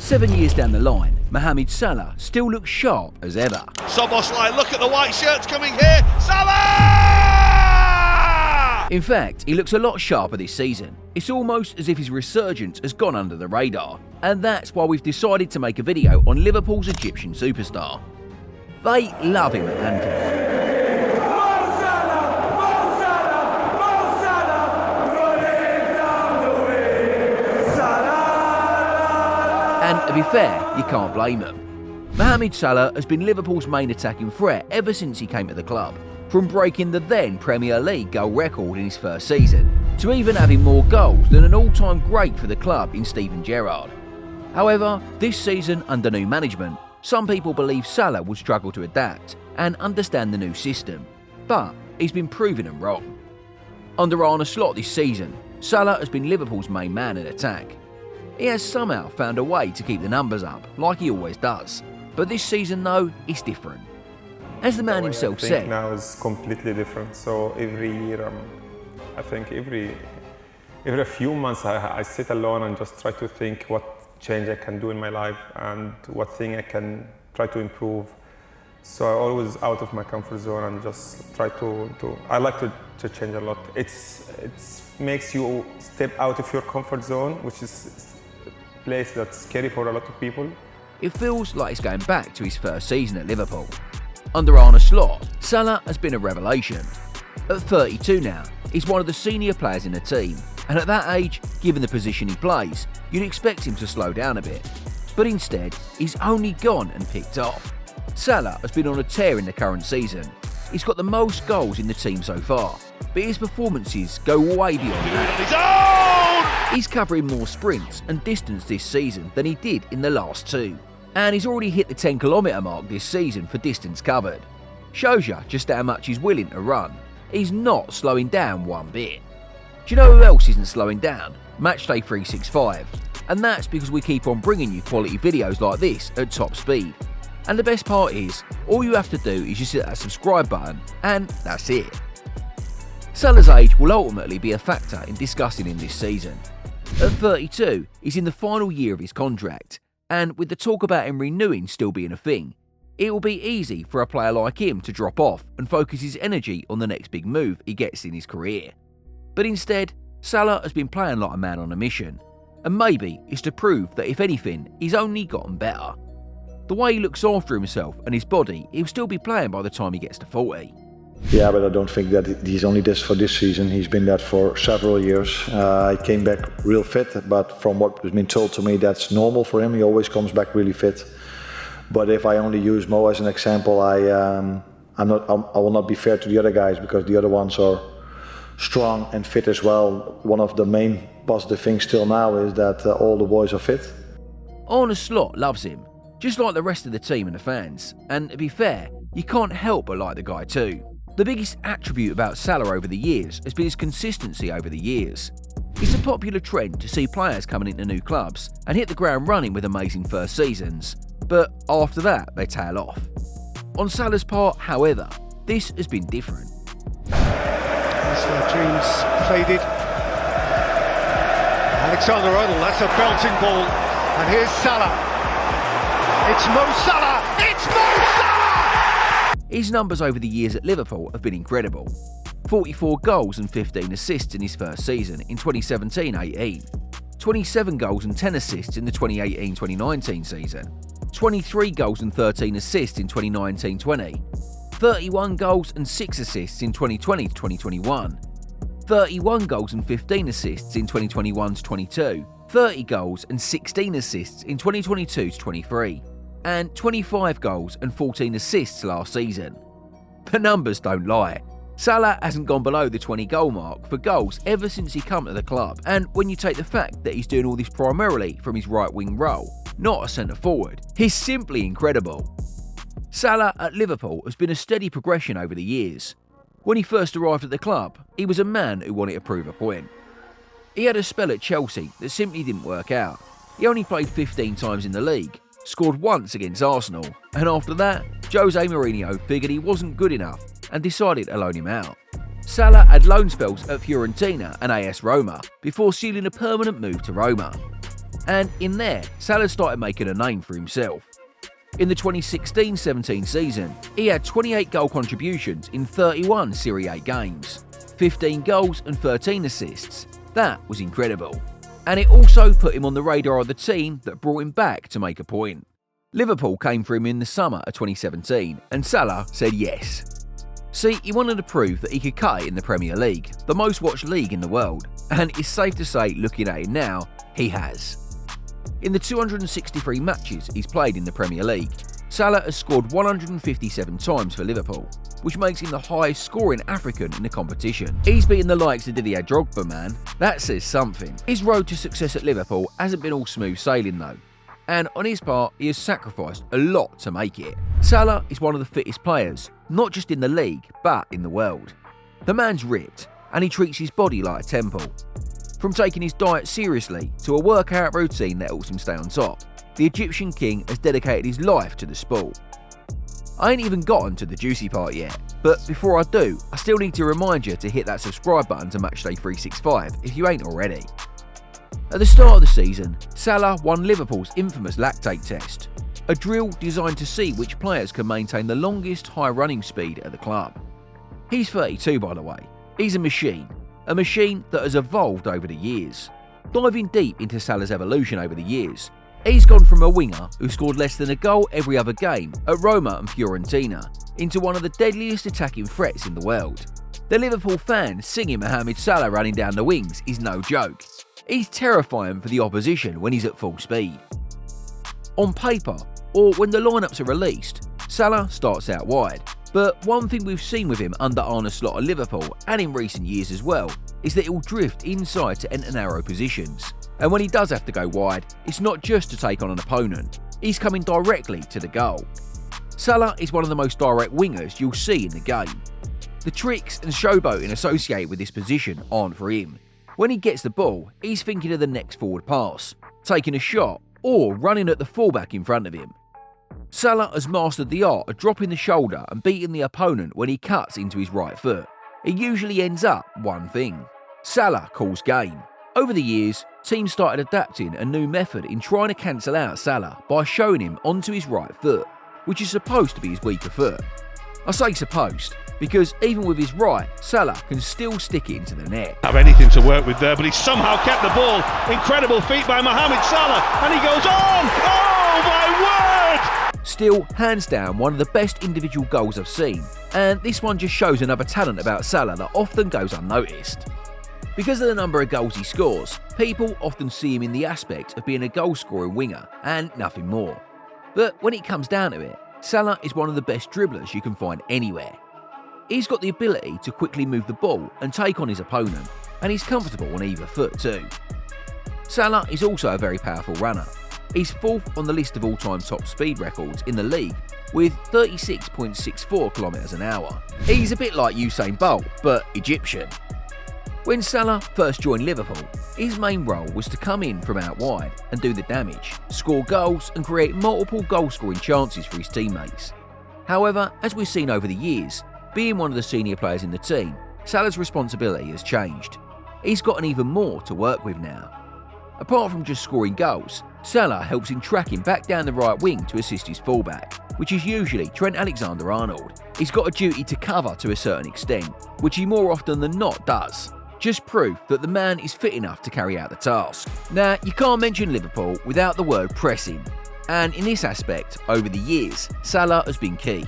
7 years down the line, Mohamed Salah still looks sharp as ever. Szoboszlai, look at the white shirts coming here. Salah! In fact, he looks a lot sharper this season. It's almost as if his resurgence has gone under the radar. And that's why we've decided to make a video on Liverpool's Egyptian superstar. They love him at Anfield. And to be fair, you can't blame him. Mohamed Salah has been Liverpool's main attacking threat ever since he came to the club. From breaking the then Premier League goal record in his first season, to even having more goals than an all-time great for the club in Steven Gerrard. However, this season under new management, some people believe Salah would struggle to adapt and understand the new system, but he's been proven them wrong. Under Arne Slot this season, Salah has been Liverpool's main man in attack. He has somehow found a way to keep the numbers up, like he always does. But this season though, it's different. As the man himself said, now is completely different. So every year, I think every few months I sit alone and just try to think what change I can do in my life and what thing I can try to improve. So I'm always out of my comfort zone and just try to I like to change a lot. It makes you step out of your comfort zone, which is a place that's scary for a lot of people. It feels like he's going back to his first season at Liverpool. Under Arne Slot, Salah has been a revelation. At 32 now, he's one of the senior players in the team, and at that age, given the position he plays, you'd expect him to slow down a bit. But instead, he's only gone and picked off. Salah has been on a tear in the current season. He's got the most goals in the team so far, but his performances go way beyond that. He's covering more sprints and distance this season than he did in the last two. And he's already hit the 10km mark this season for distance covered. Shows you just how much he's willing to run. He's not slowing down one bit. Do you know who else isn't slowing down? Matchday 365. And that's because we keep on bringing you quality videos like this at top speed. And the best part is, all you have to do is just hit that subscribe button, and that's it. Salah's age will ultimately be a factor in discussing him this season. At 32, he's in the final year of his contract, and with the talk about him renewing still being a thing, it will be easy for a player like him to drop off and focus his energy on the next big move he gets in his career. But instead, Salah has been playing like a man on a mission, and maybe it's to prove that if anything, he's only gotten better. The way he looks after himself and his body, he'll still be playing by the time he gets to 40. Yeah, but I don't think that he's only this for this season. He's been that for several years. He came back real fit, but from what has been told to me, that's normal for him. He always comes back really fit. But if I only use Mo as an example, I will not be fair to the other guys, because the other ones are strong and fit as well. One of the main positive things still now is that all the boys are fit. Arne Slot loves him, just like the rest of the team and the fans. And to be fair, you can't help but like the guy too. The biggest attribute about Salah over the years has been his consistency over the years. It's a popular trend to see players coming into new clubs and hit the ground running with amazing first seasons, but after that they tail off. On Salah's part, however, this has been different. His dreams faded. Alexander-Arnold, that's a belting ball, and here's Salah. It's Mo Salah! It's Mo Salah! His numbers over the years at Liverpool have been incredible. 44 goals and 15 assists in his first season in 2017-18. 27 goals and 10 assists in the 2018-2019 season. 23 goals and 13 assists in 2019-20. 31 goals and 6 assists in 2020-2021. 31 goals and 15 assists in 2021-22. 30 goals and 16 assists in 2022-23. And 25 goals and 14 assists last season. The numbers don't lie. Salah hasn't gone below the 20-goal mark for goals ever since he come to the club, and when you take the fact that he's doing all this primarily from his right-wing role, not a centre-forward, he's simply incredible. Salah at Liverpool has been a steady progression over the years. When he first arrived at the club, he was a man who wanted to prove a point. He had a spell at Chelsea that simply didn't work out. He only played 15 times in the league, scored once against Arsenal, and after that, Jose Mourinho figured he wasn't good enough and decided to loan him out. Salah had loan spells at Fiorentina and AS Roma before sealing a permanent move to Roma. and in there, Salah started making a name for himself. In the 2016-17 season, he had 28 goal contributions in 31 Serie A games, 15 goals and 13 assists. That was incredible. And it also put him on the radar of the team that brought him back to make a point. Liverpool came for him in the summer of 2017, and Salah said yes. See, he wanted to prove that he could cut it in the Premier League, the most watched league in the world, and it's safe to say, looking at it now, he has. In the 263 matches he's played in the Premier League, Salah has scored 157 times for Liverpool, which makes him the highest scoring African in the competition. He's beaten the likes of Didier Drogba, man. That says something. His road to success at Liverpool hasn't been all smooth sailing though, and on his part, he has sacrificed a lot to make it. Salah is one of the fittest players, not just in the league, but in the world. The man's ripped, and he treats his body like a temple. From taking his diet seriously to a workout routine that helps him stay on top, the Egyptian king has dedicated his life to the sport. I ain't even gotten to the juicy part yet, but before I do, I still need to remind you to hit that subscribe button to Matchday 365 if you ain't already. At the start of the season, Salah won Liverpool's infamous lactate test, a drill designed to see which players can maintain the longest high running speed at the club. He's 32 by the way. He's a machine that has evolved over the years. Diving deep into Salah's evolution over the years, he's gone from a winger who scored less than a goal every other game at Roma and Fiorentina into one of the deadliest attacking threats in the world. The Liverpool fans singing Mohamed Salah running down the wings is no joke. He's terrifying for the opposition when he's at full speed. On paper, or when the lineups are released, Salah starts out wide. But one thing we've seen with him under Arne Slot at Liverpool, and in recent years as well, is that he'll drift inside to enter narrow positions. And when he does have to go wide, it's not just to take on an opponent, he's coming directly to the goal. Salah is one of the most direct wingers you'll see in the game. The tricks and showboating associated with this position aren't for him. When he gets the ball, he's thinking of the next forward pass, taking a shot, or running at the fullback in front of him. Salah has mastered the art of dropping the shoulder and beating the opponent when he cuts into his right foot. It usually ends up one thing. Salah calls game. Over the years, teams started adapting a new method in trying to cancel out Salah by showing him onto his right foot, which is supposed to be his weaker foot. I say supposed, because even with his right, Salah can still stick it into the net. Have anything to work with there, but he somehow kept the ball. Incredible feat by Mohamed Salah, and he goes on! Oh my word! Still, hands down, one of the best individual goals I've seen, and this one just shows another talent about Salah that often goes unnoticed. Because of the number of goals he scores, people often see him in the aspect of being a goal-scoring winger and nothing more. But when it comes down to it, Salah is one of the best dribblers you can find anywhere. He's got the ability to quickly move the ball and take on his opponent, and he's comfortable on either foot too. Salah is also a very powerful runner. He's fourth on the list of all-time top speed records in the league with 36.64 km an hour. He's a bit like Usain Bolt, but Egyptian. When Salah first joined Liverpool, his main role was to come in from out wide and do the damage, score goals and create multiple goal-scoring chances for his teammates. However, as we've seen over the years, being one of the senior players in the team, Salah's responsibility has changed. He's gotten even more to work with now. Apart from just scoring goals, Salah helps in tracking back down the right wing to assist his fullback, which is usually Trent Alexander-Arnold. He's got a duty to cover to a certain extent, which he more often than not does. Just proof that the man is fit enough to carry out the task. Now, you can't mention Liverpool without the word pressing, and in this aspect, over the years, Salah has been key.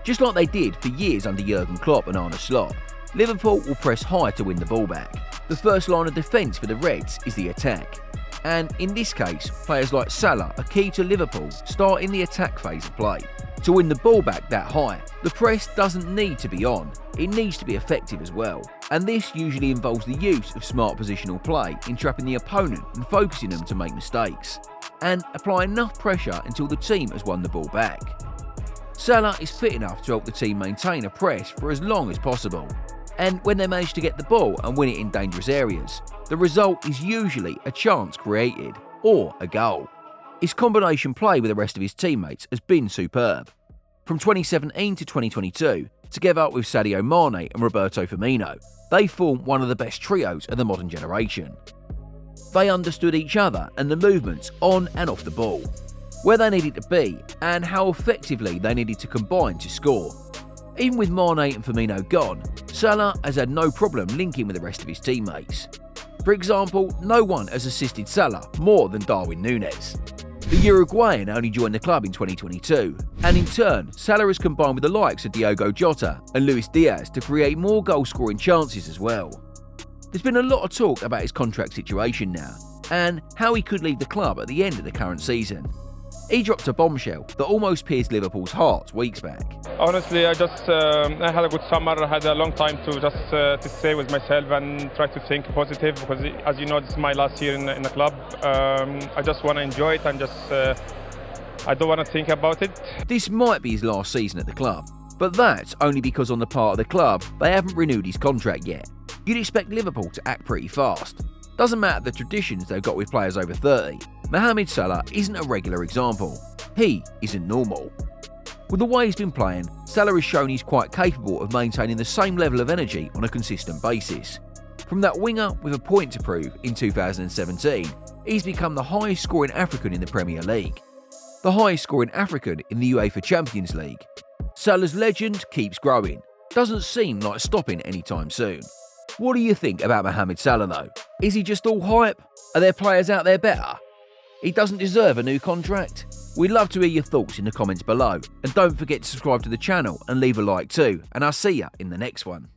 Just like they did for years under Jurgen Klopp and Arne Slot, Liverpool will press high to win the ball back. The first line of defence for the Reds is the attack. And in this case, players like Salah are key to Liverpool starting the attack phase of play. To win the ball back that high, the press doesn't need to be on, it needs to be effective as well. And this usually involves the use of smart positional play in trapping the opponent and focusing them to make mistakes, and apply enough pressure until the team has won the ball back. Salah is fit enough to help the team maintain a press for as long as possible. And when they manage to get the ball and win it in dangerous areas, the result is usually a chance created, or a goal. His combination play with the rest of his teammates has been superb. From 2017 to 2022, together with Sadio Mane and Roberto Firmino, they form one of the best trios of the modern generation. They understood each other and the movements on and off the ball, where they needed to be and how effectively they needed to combine to score. Even with Mane and Firmino gone, Salah has had no problem linking with the rest of his teammates. For example, no one has assisted Salah more than Darwin Núñez. The Uruguayan only joined the club in 2022, and in turn, Salah has combined with the likes of Diogo Jota and Luis Diaz to create more goal-scoring chances as well. There's been a lot of talk about his contract situation now, and how he could leave the club at the end of the current season. He dropped a bombshell that almost pierced Liverpool's hearts weeks back. Honestly, I had a good summer. I had a long time to just to stay with myself and try to think positive, because as you know, this is my last year in the club. I just want to enjoy it and I don't want to think about it. This might be his last season at the club, but that's only because on the part of the club, they haven't renewed his contract yet. You'd expect Liverpool to act pretty fast. Doesn't matter the traditions they've got with players over 30, Mohamed Salah isn't a regular example. He isn't normal. With the way he's been playing, Salah has shown he's quite capable of maintaining the same level of energy on a consistent basis. From that winger with a point to prove in 2017, he's become the highest scoring African in the Premier League, the highest scoring African in the UEFA Champions League. Salah's legend keeps growing, doesn't seem like stopping anytime soon. What do you think about Mohamed Salah though? Is he just all hype? Are there players out there better? He doesn't deserve a new contract? We'd love to hear your thoughts in the comments below, and don't forget to subscribe to the channel and leave a like too, and I'll see ya in the next one.